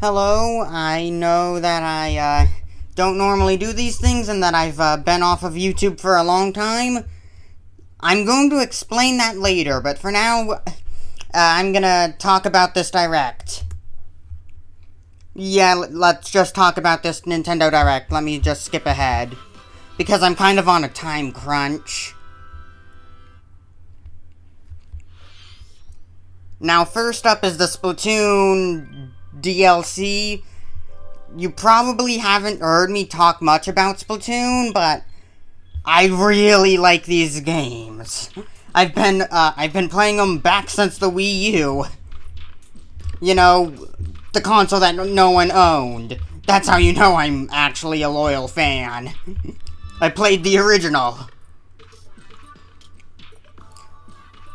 Hello, I know that I don't normally do these things and that I've been off of YouTube for a long time. I'm going to explain that later, but for now, I'm gonna talk about this Direct. Yeah, let's just talk about this Nintendo Direct. Let me just skip ahead. Because I'm kind of on a time crunch. Now, first up is the Splatoon DLC. You probably haven't heard me talk much about Splatoon, but I really like these games. I've been playing them back since the Wii U. You know, the console that no one owned. That's how you know I'm actually a loyal fan. I played the original.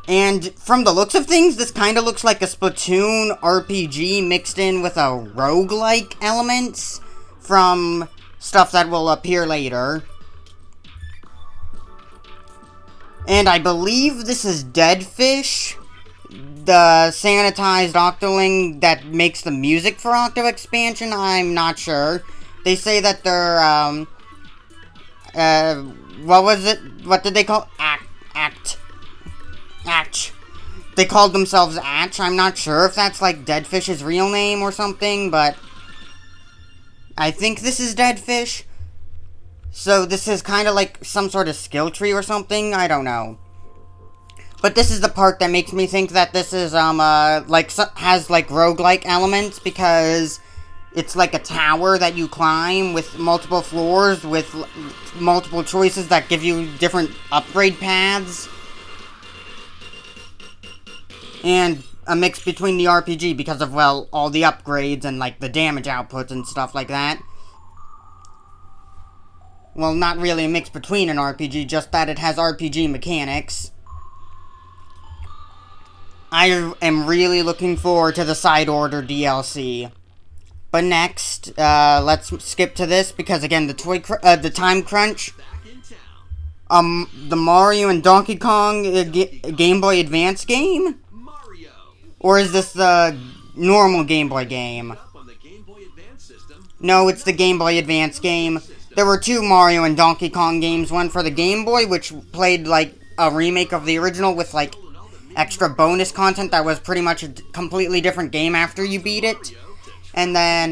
And from the looks of things, this kind of looks like a Splatoon RPG mixed in with a roguelike elements from stuff that will appear later. And I believe this is Dead Fish, the sanitized Octoling that makes the music for Octo Expansion. I'm not sure. They say that they're, what was it? What did they call? Atch. They called themselves Atch. I'm not sure if that's like Dead Fish's real name or something, but I think this is Dead Fish. So this is kind of like some sort of skill tree or something. I don't know. But this is the part that makes me think that this is like has like roguelike elements, because it's like a tower that you climb with multiple floors with multiple choices that give you different upgrade paths. And a mix between the RPG because of, well, all the upgrades and, like, the damage outputs and stuff like that. Well, not really a mix between an RPG, just that it has RPG mechanics. I am really looking forward to the Side Order DLC. But next, let's skip to this, because again, the time crunch. The Mario and Donkey Kong Game Boy Advance game? Or is this the normal Game Boy game? No, it's the Game Boy Advance game. There were two Mario and Donkey Kong games. One for the Game Boy, which played like a remake of the original with like extra bonus content that was pretty much a completely different game after you beat it. And then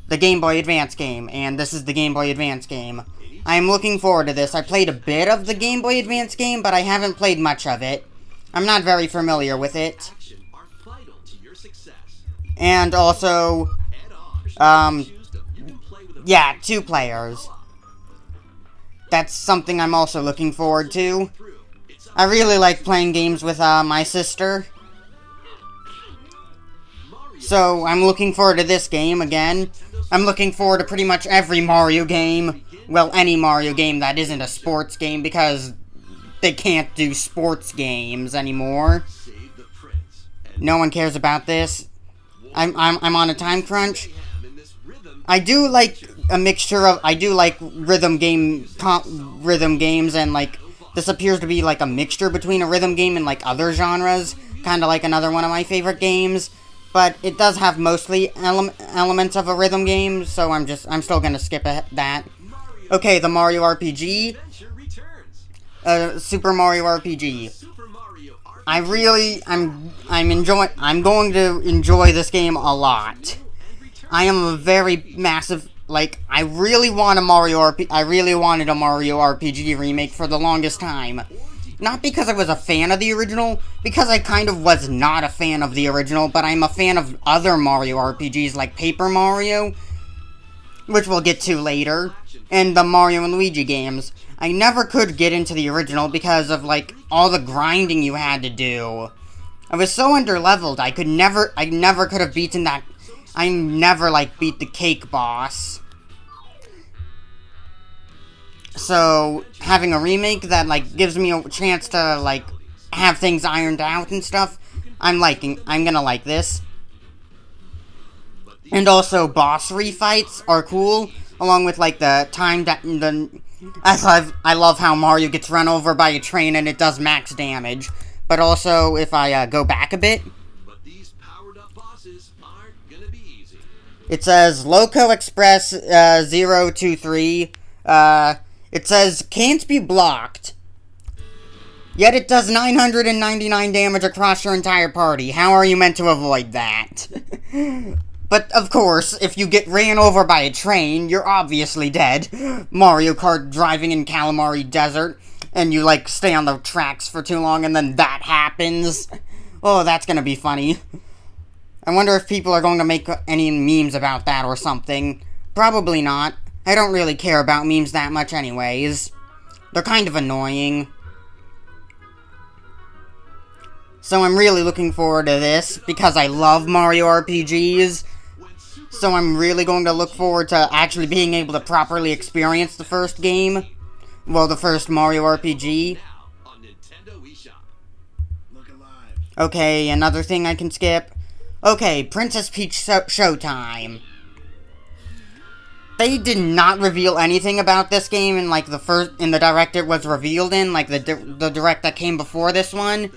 the Game Boy Advance game. And this is the Game Boy Advance game. I am looking forward to this. I played a bit of the Game Boy Advance game, but I haven't played much of it. I'm not very familiar with it. And also, yeah, 2 players. That's something I'm also looking forward to. I really like playing games with, my sister. So, I'm looking forward to this game again. I'm looking forward to pretty much every Mario game. Well, any Mario game that isn't a sports game, because they can't do sports games anymore. No one cares about this. I'm on a time crunch. I do like a mixture of, I do like rhythm games, and like, this appears to be like a mixture between a rhythm game and like other genres, kind of like another one of my favorite games, but it does have mostly elements of a rhythm game, so I'm still gonna skip that. Okay, the Mario RPG, Super Mario RPG. I'm going to enjoy this game a lot. I am a very massive, like, I really wanted a Mario RPG remake for the longest time. Not because I was a fan of the original, because I kind of was not a fan of the original, but I'm a fan of other Mario RPGs like Paper Mario, which we'll get to later, and the Mario and Luigi games. I never could get into the original because of, like, all the grinding you had to do. I was so underleveled, I never could have beaten that. I never, like, beat the cake boss. So, having a remake that, like, gives me a chance to, like, have things ironed out and stuff, I'm gonna like this. And also, boss refights are cool, along with, like, the time that, I love how Mario gets run over by a train and it does max damage. But also, if I go back a bit, It says Loco Express 023. It says can't be blocked. Yet it does 999 damage across your entire party. How are you meant to avoid that? But, of course, if you get ran over by a train, you're obviously dead. Mario Kart driving in Calamari Desert, and you, like, stay on the tracks for too long, and then that happens. Oh, that's gonna be funny. I wonder if people are going to make any memes about that or something. Probably not. I don't really care about memes that much anyways. They're kind of annoying. So I'm really looking forward to this, because I love Mario RPGs. So I'm really going to look forward to actually being able to properly experience the first game. Well, the first Mario RPG. Okay, another thing I can skip. Okay, Princess Peach Showtime. They did not reveal anything about this game in, like, in the direct it was revealed in, like, the direct that came before this one.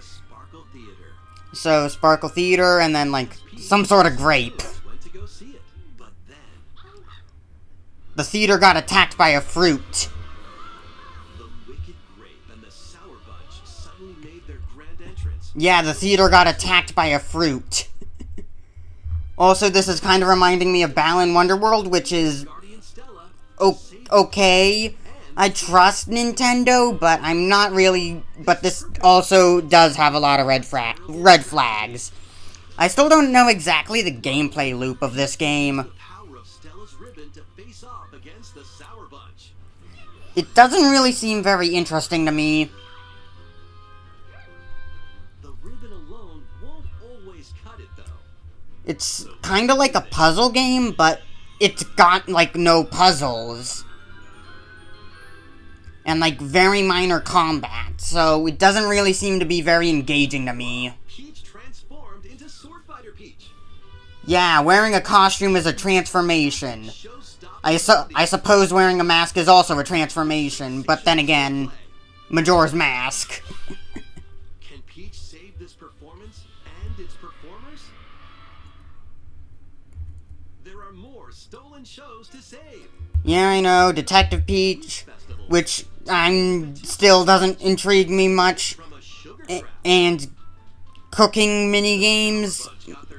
So, Sparkle Theater, and then, like, some sort of grape. The theater got attacked by a fruit. Yeah, the theater got attacked by a fruit. Also, this is kind of reminding me of Balan Wonderworld, which is okay. I trust Nintendo, but I'm not really... But this also does have a lot of red flags. I still don't know exactly the gameplay loop of this game. It doesn't really seem very interesting to me. It's kind of like a puzzle game, but it's got, like, no puzzles. And, like, very minor combat, so it doesn't really seem to be very engaging to me. Peach transformed into Sword Fighter Peach. Yeah, wearing a costume is a transformation. I suppose wearing a mask is also a transformation, but then again, Majora's Mask. Can Peach save this performance and its performers? There are more stolen shows to save. Yeah, I know, Detective Peach, which still doesn't intrigue me much, and cooking minigames,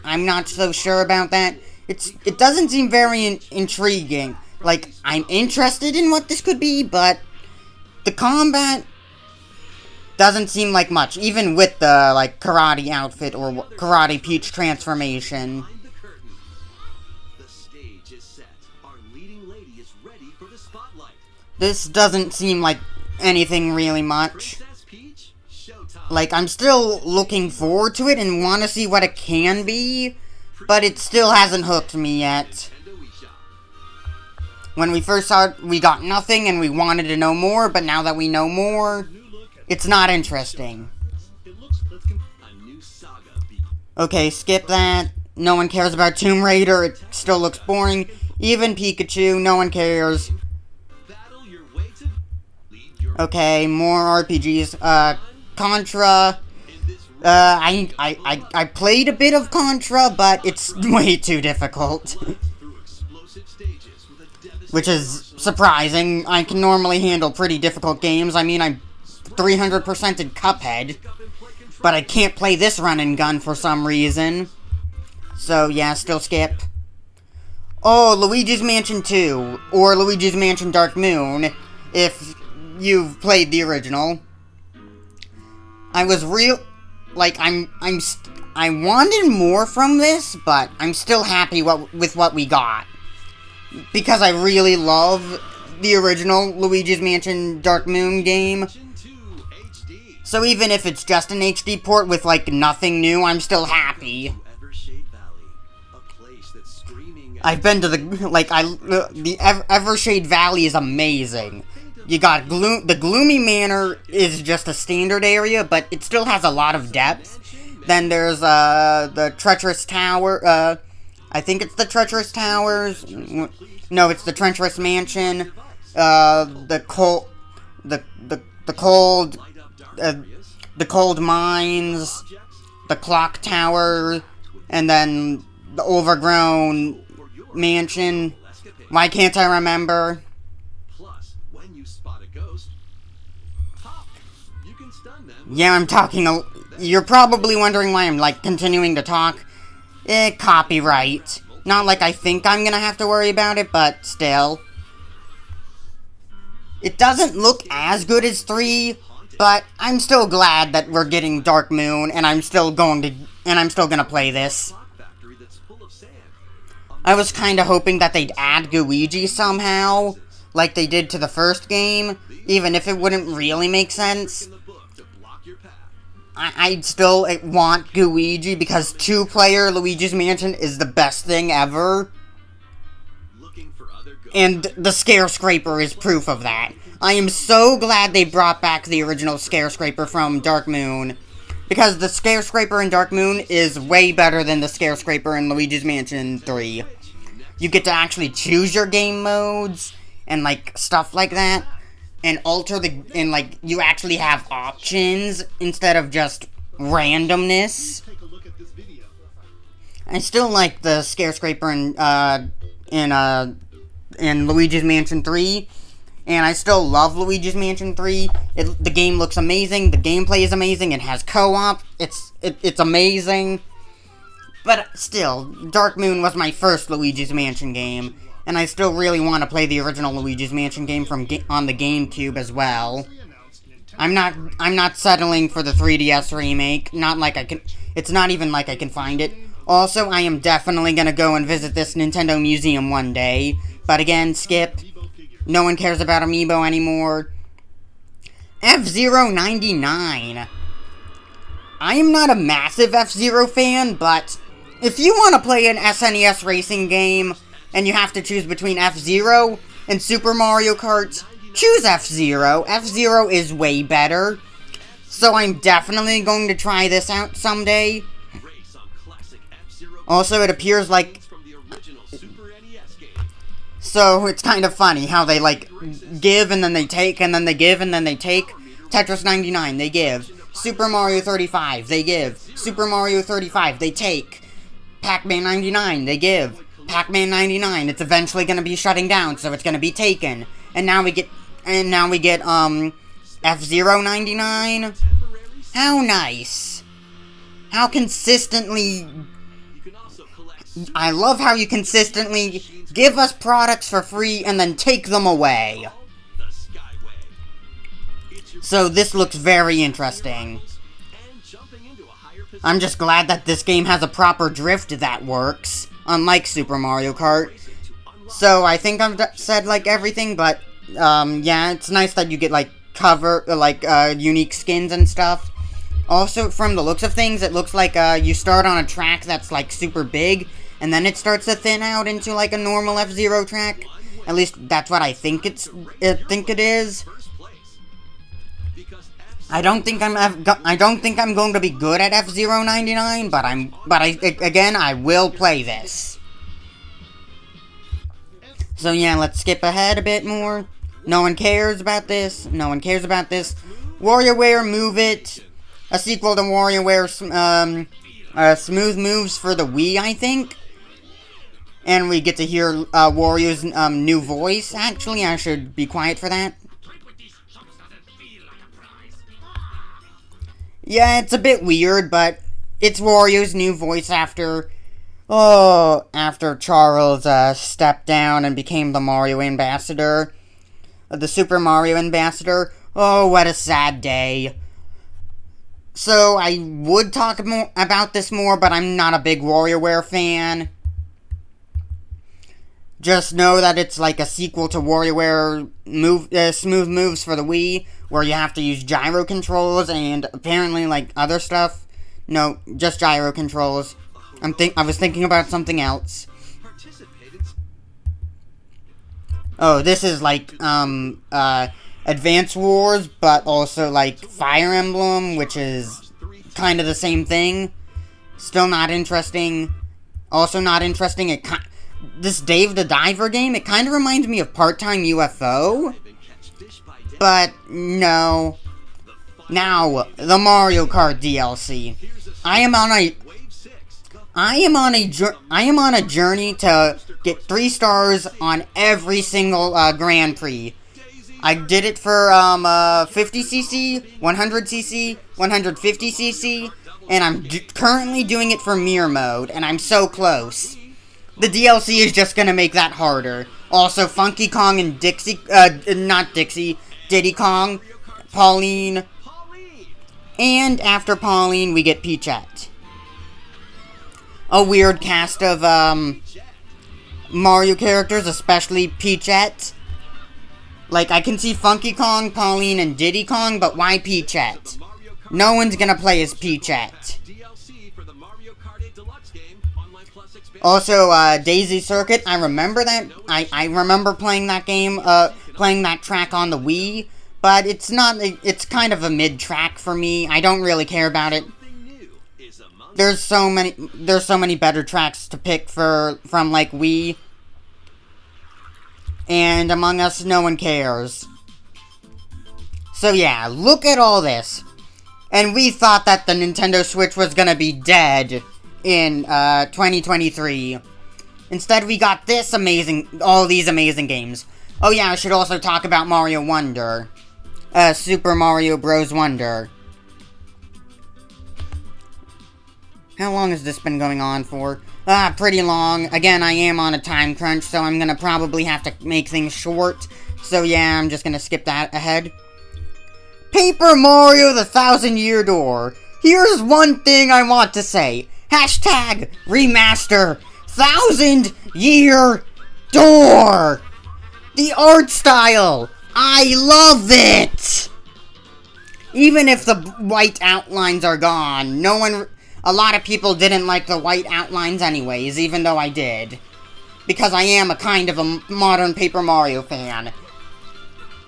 I'm not so sure about that. It doesn't seem very intriguing. Like, I'm interested in what this could be, but the combat doesn't seem like much, even with the, like, karate outfit or karate Peach transformation. This doesn't seem like anything really much. Like, I'm still looking forward to it and want to see what it can be, but it still hasn't hooked me yet. When we first saw it, we got nothing and we wanted to know more, but now that we know more, it's not interesting. Okay, skip that. No one cares about Tomb Raider, it still looks boring. Even Pikachu, no one cares. Okay, more RPGs. Contra. I played a bit of Contra, but it's way too difficult. Which is surprising. I can normally handle pretty difficult games. I mean, I 300%ed Cuphead, but I can't play this run and gun for some reason. So, yeah, still skip. Oh, Luigi's Mansion 2, or Luigi's Mansion Dark Moon, if you've played the original. I wanted more from this, but I'm still happy with what we got. Because I really love the original Luigi's Mansion Dark Moon game. So even if it's just an HD port with, like, nothing new, I'm still happy. I've been to the Evershade Valley is amazing. You got the Gloomy Manor is just a standard area, but it still has a lot of depth. Then there's the Treacherous Tower. I think it's the Treacherous Towers. No, it's the Treacherous Mansion. The Cold Mines, the Clock Tower, and then the overgrown Mansion. Why can't I remember? Plus, when you spot a ghost, pop. You can stun them. Yeah, I'm talking you're probably wondering why I'm, like, continuing to talk. Copyright. Not like I think I'm gonna have to worry about it, but still. It doesn't look as good as 3, but I'm still glad that we're getting Dark Moon, and I'm still gonna play this. I was kinda hoping that they'd add Luigi somehow, like they did to the first game, even if it wouldn't really make sense. I'd still want Luigi, because 2-player Luigi's Mansion is the best thing ever. And the Scarescraper is proof of that. I am so glad they brought back the original Scarescraper from Dark Moon, because the Scarescraper in Dark Moon is way better than the Scarescraper in Luigi's Mansion 3. You get to actually choose your game modes, and, like, stuff like that. And like, you actually have options instead of just randomness. I still like the Scarescraper in Luigi's Mansion 3, and I still love Luigi's Mansion 3. The game looks amazing, the gameplay is amazing, it has co-op, it's amazing. But still, Dark Moon was my first Luigi's Mansion game, and I still really want to play the original Luigi's Mansion game on the GameCube as well. I'm not settling for the 3DS remake. It's not even like I can find it. Also, I am definitely gonna go and visit this Nintendo museum one day. But again, skip. No one cares about Amiibo anymore. F-Zero 99. I am not a massive F-Zero fan, but if you want to play an SNES racing game, and you have to choose between F-Zero and Super Mario Kart, choose F-Zero. F-Zero is way better. So I'm definitely going to try this out someday. Also, it appears like... So, it's kind of funny how they, like, give and then they take, and then they give and then they take. Tetris 99, they give. Super Mario 35, they give. Super Mario 35, they take. Pac-Man 99, they give. Pac-Man 99, it's eventually gonna be shutting down, so it's gonna be taken. And now we get, F-Zero 99? How nice. How consistently... I love how you consistently give us products for free and then take them away. So this looks very interesting. I'm just glad that this game has a proper drift that works, unlike Super Mario Kart. So I think I've said, like, everything, but, yeah, it's nice that you get, like, unique skins and stuff. Also, from the looks of things, it looks like, you start on a track that's, like, super big, and then it starts to thin out into, like, a normal F-Zero track. At least, that's what I think it is. I don't think I'm going to be good at F-Zero 99, but again, I will play this. So yeah, let's skip ahead a bit more. No one cares about this. No one cares about this. WarioWare Move It. A sequel to WarioWare, Smooth Moves for the Wii, I think. And we get to hear Wario's new voice. Actually, I should be quiet for that. Yeah, it's a bit weird, but it's Wario's new voice after Charles stepped down and became the Mario Ambassador. The Super Mario Ambassador. Oh, what a sad day. So, I would talk more about this more, but I'm not a big WarioWare fan. Just know that it's like a sequel to WarioWare Smooth Moves for the Wii, where you have to use gyro controls and apparently like other stuff. No, just gyro controls. I was thinking about something else. Oh, this is like Advance Wars, but also like Fire Emblem, which is kind of the same thing. Still not interesting. Also not interesting. This Dave the Diver game, it kind of reminds me of Part-Time UFO. But, no. Now, the Mario Kart DLC. I I am on a journey to get 3 stars on every single Grand Prix. I did it for 50cc, 100cc, 150cc, and I'm currently doing it for mirror mode, and I'm so close. The DLC is just gonna make that harder. Also, Funky Kong and Diddy Kong, Pauline, and after Pauline, we get Peachette. A weird cast of Mario characters, especially Peachette. Like, I can see Funky Kong, Pauline, and Diddy Kong, but why Peachette? No one's gonna play as Peachette. Also, Daisy Circuit, I remember that. I remember playing that game, playing that track on the Wii, but it's not, it's kind of a mid-track for me. I don't really care about it. There's so many better tracks to pick from, like, Wii. And Among Us, no one cares. So yeah, look at all this. And we thought that the Nintendo Switch was gonna be dead in 2023. Instead, we got all these amazing games. Oh yeah, I should also talk about Mario Wonder. Super Mario Bros. Wonder. How long has this been going on for? Pretty long. Again, I am on a time crunch, so I'm gonna probably have to make things short. So yeah, I'm just gonna skip that ahead. Paper Mario the 1,000-Year Door. Here's one thing I want to say. Hashtag remaster 1,000-Year Door. The art style. I love it. Even if the white outlines are gone, a lot of people didn't like the white outlines anyways, even though I did. Because I am a kind of a modern Paper Mario fan.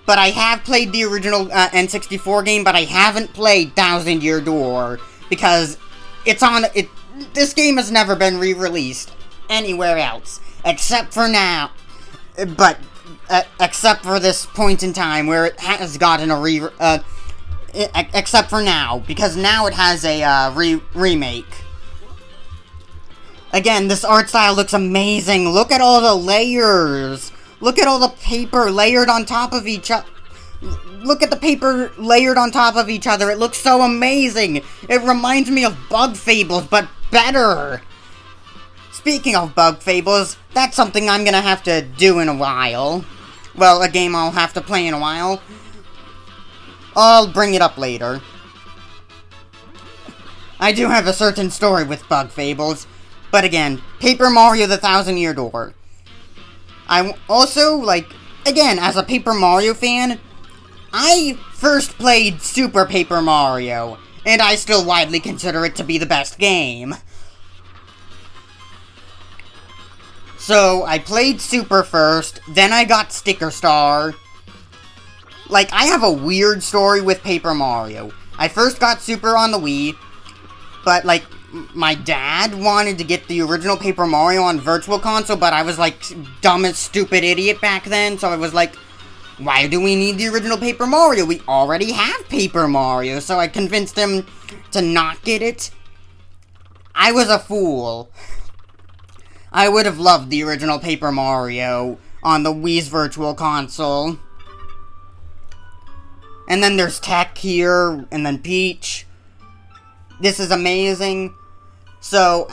But I have played the original N64 game, but I haven't played 1,000-Year Door. Because this game has never been re-released anywhere else. Except for now. But, except for this point in time where it has gotten a except for now, because now it has a remake. Again, this art style looks amazing. Look at all the layers. Look at all the paper layered on top of each other. Look at the paper layered on top of each other. It looks so amazing. It reminds me of Bug Fables, but better. Speaking of Bug Fables, that's something I'm gonna have to do in a while. Well, a game I'll have to play in a while. I'll bring it up later. I do have a certain story with Bug Fables. But again, Paper Mario the 1,000-Year Door. I also, again, as a Paper Mario fan, I first played Super Paper Mario, and I still widely consider it to be the best game. So, I played Super first, then I got Sticker Star. I have a weird story with Paper Mario. I first got Super on the Wii, but, my dad wanted to get the original Paper Mario on Virtual Console, but I was, dumb as stupid idiot back then, so I was like, why do we need the original Paper Mario? We already have Paper Mario, so I convinced him to not get it. I was a fool. I would have loved the original Paper Mario on the Wii's Virtual Console. And then there's Tech here, and then Peach. This is amazing. So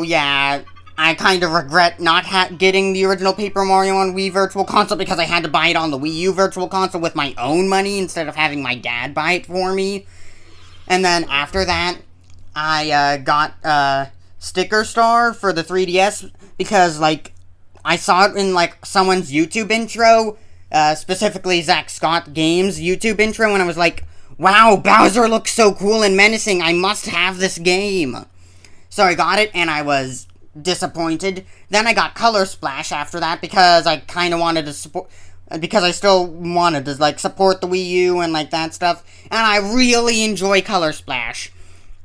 yeah, I kind of regret not getting the original Paper Mario on Wii Virtual Console because I had to buy it on the Wii U Virtual Console with my own money instead of having my dad buy it for me. And then after that, I got Sticker Star for the 3DS because, I saw it in, someone's YouTube intro, specifically Zach Scott Games' YouTube intro, and I was like, wow, Bowser looks so cool and menacing, I must have this game. So I got it, and I was disappointed. Then I got Color Splash after that, because I kind of wanted to support, because I still wanted to, support the Wii U and, that stuff, and I really enjoy Color Splash.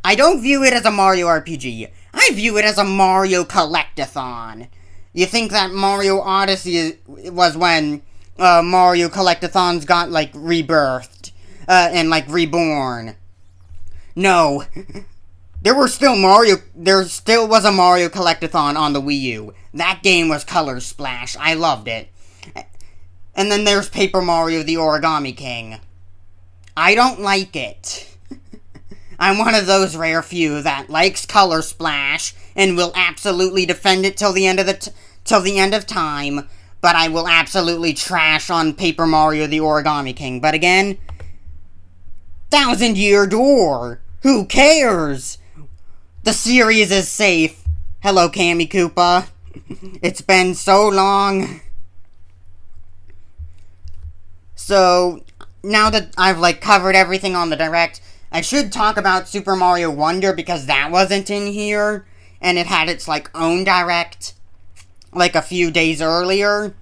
I don't view it as a Mario RPG. I view it as a Mario Collectathon. You think that Mario Odyssey was when Mario Collectathons got, rebirthed, and, reborn. No. There still was a Mario Collectathon on the Wii U. That game was Color Splash. I loved it. And then there's Paper Mario the Origami King. I don't like it. I'm one of those rare few that likes Color Splash and will absolutely defend it till the end of time, but I will absolutely trash on Paper Mario the Origami King. But again, Thousand Year Door. Who cares? The series is safe. Hello, Cammy Koopa. It's been so long. So, now that I've, covered everything on the Direct, I should talk about Super Mario Wonder because that wasn't in here, and it had its, own Direct, a few days earlier.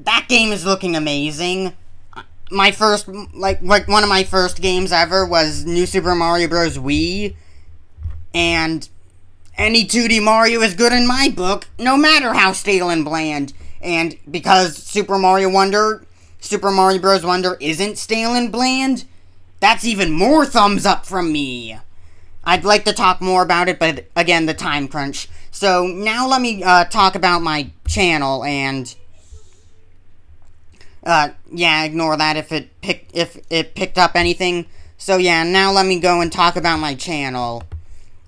That game is looking amazing. My first, one of my first games ever was New Super Mario Bros. Wii, and any 2D Mario is good in my book, no matter how stale and bland. And because Super Mario Bros. Wonder isn't stale and bland, that's even more thumbs up from me. I'd like to talk more about it, but again, the time crunch. So now let me talk about my channel, and ignore that if it picked up anything. So yeah, now let me go and talk about my channel.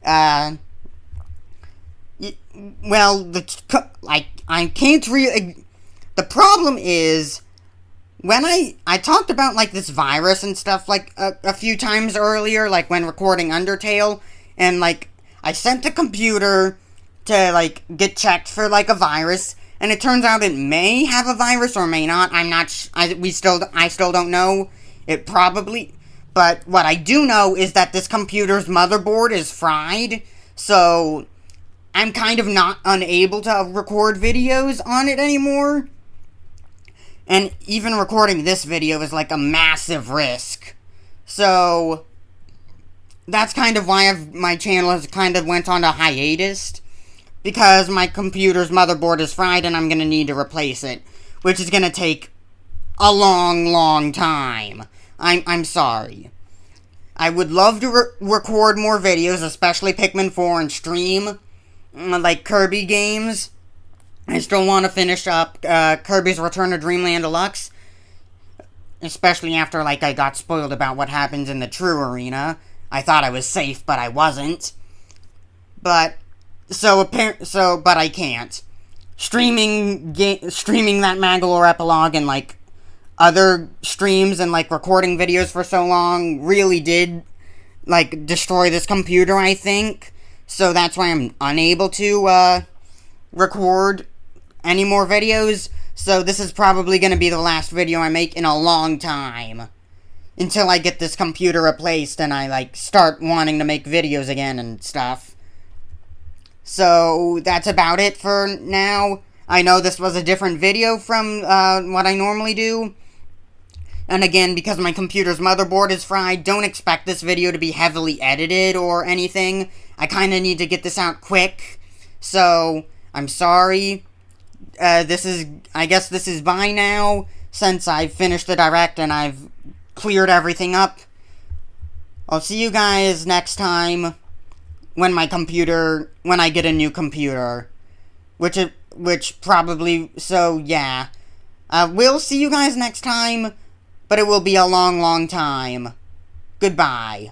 I can't really. The problem is, when I talked about, this virus and stuff, a few times earlier, when recording Undertale, and, I sent the computer to, get checked for, a virus, and it turns out it may have a virus or may not. I still don't know. It probably, but what I do know is that this computer's motherboard is fried, so I'm kind of not unable to record videos on it anymore. And even recording this video is a massive risk. So that's kind of why my channel has kind of went on a hiatus. Because my computer's motherboard is fried and I'm going to need to replace it. Which is going to take a long time. I'm sorry. I would love to record more videos, especially Pikmin 4 and stream. Kirby games. I still want to finish up Kirby's Return to Dreamland Deluxe. Especially after, I got spoiled about what happens in the true arena. I thought I was safe, but I wasn't. But I can't. Streaming that Magolor epilogue and, other streams and, recording videos for so long really did, destroy this computer, I think. So that's why I'm unable to, record any more videos. So this is probably going to be the last video I make in a long time. Until I get this computer replaced and I, start wanting to make videos again and stuff. So that's about it for now. I know this was a different video from what I normally do. And again, because my computer's motherboard is fried, don't expect this video to be heavily edited or anything. I kind of need to get this out quick. So, I'm sorry. I guess this is bye now, since I've finished the Direct and I've cleared everything up. I'll see you guys next time when I get a new computer. Which probably, so yeah. We'll see you guys next time, but it will be a long time. Goodbye.